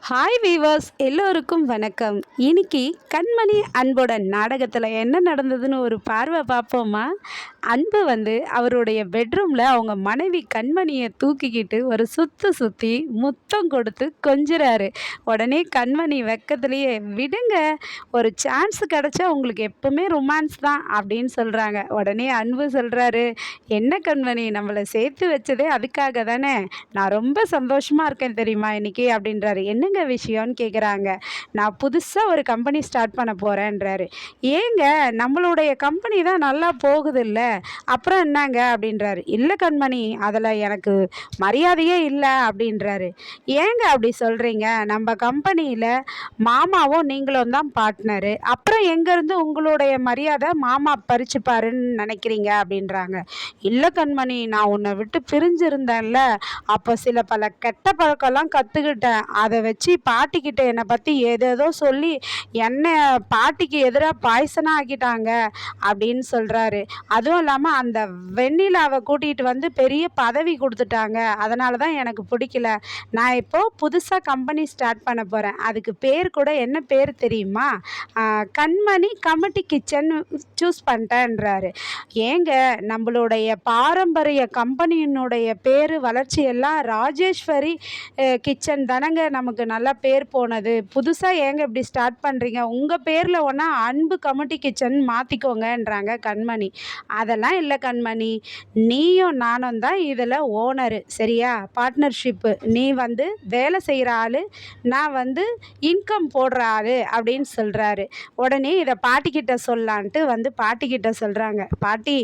Hi viewers, எல்லோருக்கும் வணக்கம். இன்னைக்கு கண்மணி அன்போட நாடகத்தில் என்ன நடந்ததுன்னு ஒரு பார்வை பார்ப்போமா? அன்பு அவருடைய பெட்ரூமில் அவங்க மனைவி கண்மணியை தூக்கிக்கிட்டு ஒரு சுற்றி முத்தம் கொடுத்து கொஞ்சுறாரு. உடனே கண்மணி வெக்கத்துலேயே, விடுங்க, ஒரு சான்ஸ் கிடைச்சா உங்களுக்கு எப்பவுமே ரொமான்ஸ் தான் அப்படின்னு சொல்கிறாங்க. உடனே அன்பு சொல்கிறாரு, என்ன கண்மணி, நம்மளை சேர்த்து வச்சதே அதுக்காக தானே. நான் ரொம்ப சந்தோஷமாக இருக்கேன் தெரியுமா இன்னைக்கு அப்படின்றாரு. என்னங்க விஷயம்னு கேட்குறாங்க. நான் புதுசாக ஒரு கம்பெனி ஸ்டார்ட் பண்ண போகிறேன்றாரு. ஏங்க, நம்மளுடைய கம்பெனி தான் நல்லா போகுதுல்ல, அப்புறம் என்னங்க அப்படின்றாரு. இல்லை கண்மணி, அதில் எனக்கு மரியாதையே இல்லை அப்படின்றாரு. ஏங்க அப்படி சொல்கிறீங்க? நம்ம கம்பெனியில் மாமாவும் நீங்களும் தான் பார்ட்னரு, அப்புறம் எங்கேருந்து உங்களுடைய மரியாதை மாமா பறிச்சுப்பாருன்னு நினைக்கிறீங்க அப்படின்றாங்க. இல்லை கண்மணி, நான் உன்னை விட்டு பிரிஞ்சிருந்தேன்ல, அப்போ சில பல கெட்ட பழக்கம்லாம் கற்றுக்கிட்டேன். அதை வச்சு பாட்டிக்கிட்ட என்னை பற்றி ஏதேதோ சொல்லி என்னை பாட்டிக்கு எதிராக பாய்சனாக ஆக்கிட்டாங்க அப்படின்னு சொல்கிறாரு. அதுவும் இல்லாமல் அந்த வெண்ணிலாவை கூட்டிகிட்டு பெரிய பதவி கொடுத்துட்டாங்க. அதனால தான் எனக்கு பிடிக்கல. நான் இப்போது புதுசாக கம்பெனி ஸ்டார்ட் பண்ண போகிறேன். அதுக்கு பேர் கூட என்ன பேர் தெரியுமா? கண்மணி கமிட்டி கிச்சன் சூஸ் பண்ணிட்டேன்றாரு. ஏங்க, நம்மளுடைய பாரம்பரிய கம்பெனியினுடைய பேர் வளர்ச்சியெல்லாம் ராஜேஸ்வரி கிச்சன் தானங்க நமக்கு நல்லா பேர் போனது. புதுசாக ஏங்க இப்படி ஸ்டார்ட் பண்ணுறீங்க? உங்கள் பேரில் ஒன்றா அன்பு கமிட்டி கிச்சன் மாற்றிக்கோங்கன்றாங்க கண்மணி. அதெல்லாம் இல்லை கண்மணி, நீயும் நானும் தான் இதில் ஓனரு, சரியா? பார்ட்னர்ஷிப்பு. நீ வேலை செய்கிற ஆள், நான் இன்கம் போடுற ஆள் அப்படின்னு சொல்கிறாரு. உடனே இதை பாட்டிக்கிட்ட சொல்லான்ட்டு பாட்டிக்கிட்ட சொல்கிறாங்க. பாட்டி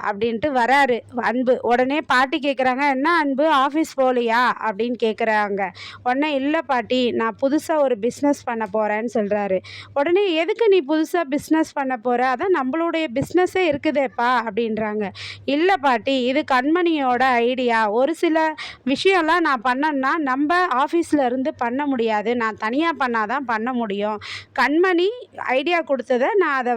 அப்படின்ட்டு வராரு அன்பு. உடனே பாட்டி கேட்குறாங்க, என்ன அன்பு, ஆஃபீஸ் போகலையா அப்படின்னு கேட்குறாங்க. உடனே இல்லை பாட்டி, நான் புதுசாக ஒரு பிஸ்னஸ் பண்ண போகிறேன்னு சொல்கிறாரு. உடனே எதுக்கு நீ புதுசாக பிஸ்னஸ் பண்ண போகிற? அதான் நம்மளுடைய பிஸ்னஸே இருக்குதேப்பா அப்படின்றாங்க. இல்லை பாட்டி, இது கண்மணியோட ஐடியா. ஒரு சில விஷயம்லாம் நான் பண்ணேன்னா நம்ம ஆஃபீஸில் இருந்து பண்ண முடியாது, நான் தனியாக பண்ணால் தான் பண்ண முடியும். கண்மணி ஐடியா கொடுத்ததை நான் அதை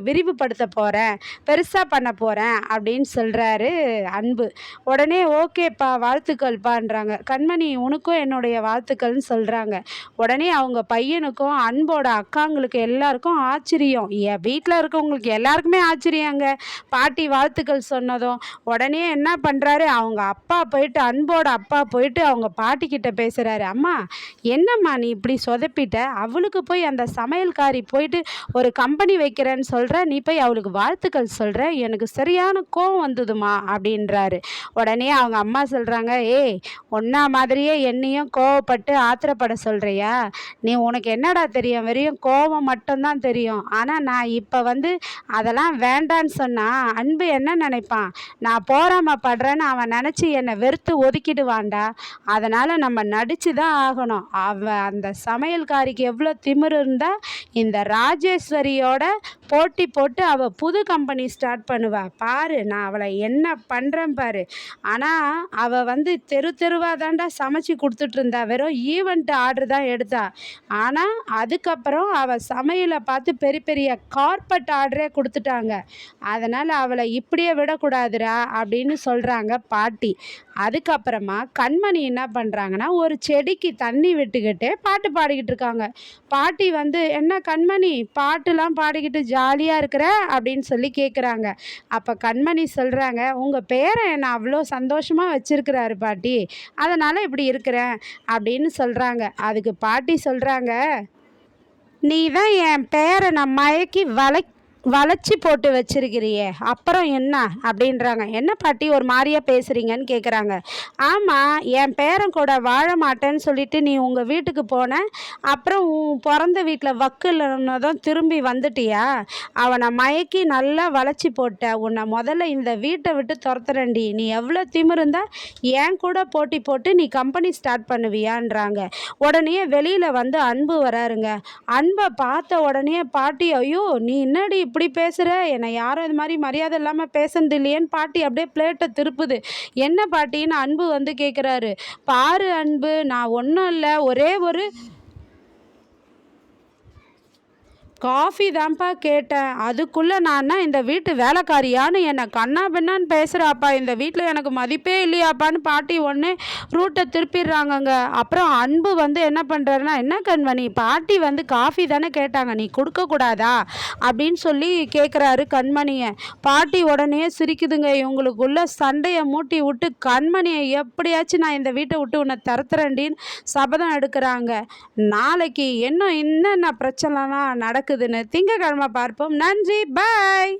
விரிவுபடுத்த போகிறேன், பெருசாக பண்ண போகிறேன் அப்படின்னு சொல்கிறாரு அன்பு. உடனே ஓகேப்பா, வாழ்த்துக்கள்ப்பான்றாங்க. கண்மணி, உனக்கும் என்னுடைய வாழ்த்துக்கள்னு சொல்கிறாங்க. உடனே அவங்க பையனுக்கும் அன்போட அக்காங்களுக்கு எல்லாருக்கும் ஆச்சரியம். என் வீட்டில் இருக்கவங்களுக்கு எல்லாருக்குமே ஆச்சரியங்க பாட்டி வாழ்த்துக்கள் சொன்னதும். உடனே என்ன பண்ணுறாரு, அவங்க அப்பா போயிட்டு, அன்போட அப்பா போயிட்டு அவங்க பாட்டிக்கிட்ட பேசுகிறாரு. அம்மா, என்னம்மா நீ இப்படி சொதப்பிட்ட? அவளுக்கு போய் அந்த சமையல்காரி போயிட்டு ஒரு கம்பெனி வைக்கிறேன்னு சொல்கிற, நீ போய் அவளுக்கு வாழ்த்துக்கள் சொல்கிற, எனக்கு சரியான கோவம் வந்ததுமா அப்படின்றாரு. உடனே அவங்க அம்மா சொல்கிறாங்க, ஏய், ஒன்றா மாதிரியே என்னையும் கோவப்பட்டு ஆத்திரப்பட சொல்கிறியா? நீ உனக்கு என்னடா தெரியும்? வெறும் கோவம் மட்டும்தான் தெரியும். ஆனால் நான் இப்போ அதெல்லாம் வேண்டான்னு சொன்னால் அன்பு என்ன நினைப்பான்? நான் போராமப்படுறேன்னு அவன் நினச்சி என்னை வெறுத்து ஒதுக்கிடுவான்டா. அதனால் நம்ம நடித்து தான் ஆகணும். அந்த சமையல்காரிக்கு எவ்வளோ திமிரு இருந்தால் இந்த ராஜேஸ்வரியோட போட்டி போட்டு அவள் புது கம்பெனி ஸ்டார்ட் பண்ணுவா பாரு, நான் அவளை என்ன பண்ணுறேன் பாரு. ஆனால் அவள் தெருவாக தாண்டா சமைச்சு கொடுத்துட்டு இருந்தா, வெறும் ஈவெண்ட் ஆர்டர் தான் எடுத்தா. ஆனால் அதுக்கப்புறம் அவள் சமையலை பார்த்து பெரிய பெரிய கார்பெட் ஆர்டரே கொடுத்துட்டாங்க. அதனால் அவளை இப்படியே விடக்கூடாதுரா அப்படின்னு சொல்கிறாங்க பாட்டி. அதுக்கப்புறமா கண்மணி என்ன பண்ணுறாங்கன்னா, ஒரு செடிக்கு தண்ணி விட்டுக்கிட்டே பாட்டு பாடிக்கிட்டு இருக்காங்க. பாட்டி என்ன கண்மணி, பாட்டுலாம் பாடிக்கிட்டு ஜாலியாக இருக்கிற அப்படின்னு சொல்லி கேட்குறாங்க. அப்போ கண்மணி சொல்கிறாங்க, உங்கள் பேரை என்னை அவ்வளோ சந்தோஷமாக வச்சுருக்கிறாரு பாட்டி, அதனால் இப்படி இருக்கிறேன் அப்படின்னு சொல்கிறாங்க. அதுக்கு பாட்டி சொல்கிறாங்க, நீ தான் என் பேரை நான் மயக்கி வளைச்சி போட்டு வச்சிருக்கிறியே, அப்புறம் என்ன அப்படின்றாங்க. என்ன பாட்டி ஒரு மாதிரியாக பேசுகிறீங்கன்னு கேட்குறாங்க. ஆமாம், என் பேரன் கூட வாழ மாட்டேன்னு சொல்லிட்டு நீ உங்கள் வீட்டுக்கு போன, அப்புறம் உன் பிறந்த வீட்டில் வக்கில்னதும் திரும்பி வந்துட்டியா? அவனை மயக்கி நல்லா வளைச்சி போட்ட. உன்னை முதல்ல இந்த வீட்டை விட்டு துரத்துறேன்டி. நீ எவ்வளோ திமிருந்தா ஏன் கூட போட்டி போட்டு நீ கம்பெனி ஸ்டார்ட் பண்ணுவியான்றாங்க. உடனே வெளியில் அன்பு வராருங்க. அன்பை பார்த்த உடனே பாட்டி, ஐயோ நீ என்னடி இப்படி பேசுகிற, என்னை யாரும் இது மாதிரி மரியாதை இல்லாமல் பேசுனது இல்லையேன்னு பாட்டி அப்படியே பிளேட்டை திருப்புது. என்ன பாட்டின்னு அன்பு கேட்குறாரு. பாரு அன்பு, நான் ஒன்றும் இல்லை, ஒரே ஒரு காஃபி தான்ப்பா கேட்டேன், அதுக்குள்ளே நான் இந்த வீட்டு வேலைக்காரியான்னு என்னை கண்ணா பின்னான்னு பேசுகிறாப்பா, இந்த வீட்டில் எனக்கு மதிப்பே இல்லையாப்பான்னு பாட்டி உடனே ரூட்டை திருப்பிடுறாங்கங்க. அப்புறம் அன்பு வந்து என்ன பண்ணுறாருன்னா, என்ன கண்மணி பாட்டி வந்து காஃபி தானே கேட்டாங்க, நீ கொடுக்கக்கூடாதா அப்படின்னு சொல்லி கேட்குறாரு கண்மணியை. பாட்டி உடனே சிரிக்குதுங்க. இவங்களுக்குள்ள சண்டையை மூட்டி விட்டு கண்மணியை எப்படியாச்சும் நான் இந்த வீட்டை விட்டு உன்னை தரத்துறேன்டின்னு சபதம் எடுக்கிறாங்க. நாளைக்கு இன்னும் என்னென்ன பிரச்சனைலாம் நடக்குதுன்னு திங்கக்கிழமை பார்ப்போம். நன்றி, பாய்.